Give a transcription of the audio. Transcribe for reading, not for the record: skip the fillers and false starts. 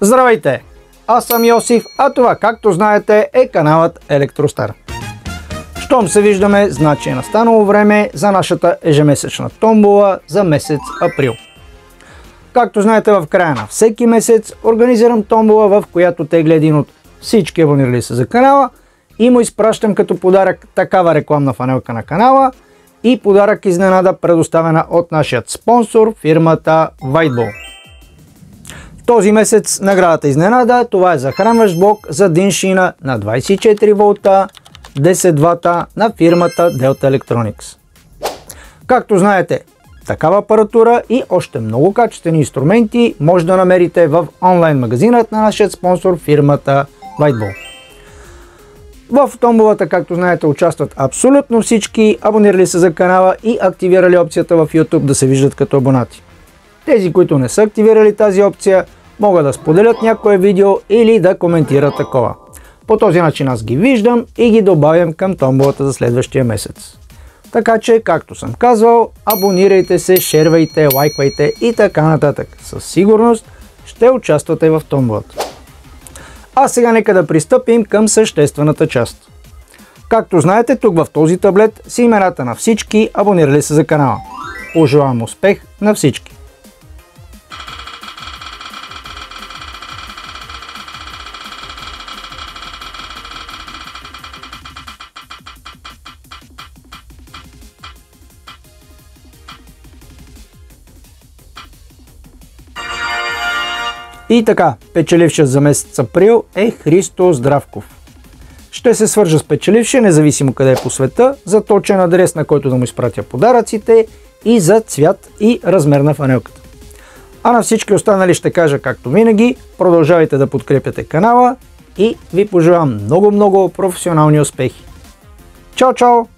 Здравейте! Аз съм Йосиф, а това, както знаете, е каналът Електростар. Щом се виждаме, значи е настанало време за нашата ежемесечна томбола за месец април. Както знаете, в края на всеки месец организирам томбола, в която тегля един от всички абонирали се за канала и му изпращам като подарък такава рекламна фанелка на канала и подарък изненада, предоставена от нашият спонсор, фирмата Whiteball. Този месец наградата изненада, това е захранващ блок за диншина на 24 волта, 10 вата на фирмата Delta Electronics. Както знаете, такава апаратура и още много качествени инструменти може да намерите в онлайн магазинът на нашия спонсор, фирмата Whiteball. В томболата, както знаете, участват абсолютно всички абонирали се за канала и активирали опцията в YouTube да се виждат като абонати. Тези, които не са активирали тази опция, могат да споделят някое видео или да коментират такова. По този начин аз ги виждам и ги добавям към томболата за следващия месец. Така че, както съм казвал, абонирайте се, шервайте, лайквайте и така нататък. Със сигурност ще участвате в томболата. А сега нека да пристъпим към съществената част. Както знаете, тук в този таблет са имената на всички абонирали се за канала. Пожелавам успех на всички! И така, печелившият за месец април е Христо Здравков. Ще се свържа с печелившия, независимо къде е по света, за точен адрес, на който да му изпратя подаръците и за цвят и размер на фанелката. А на всички останали ще кажа, както винаги, продължавайте да подкрепяте канала и ви пожелавам много професионални успехи. Чао, чао!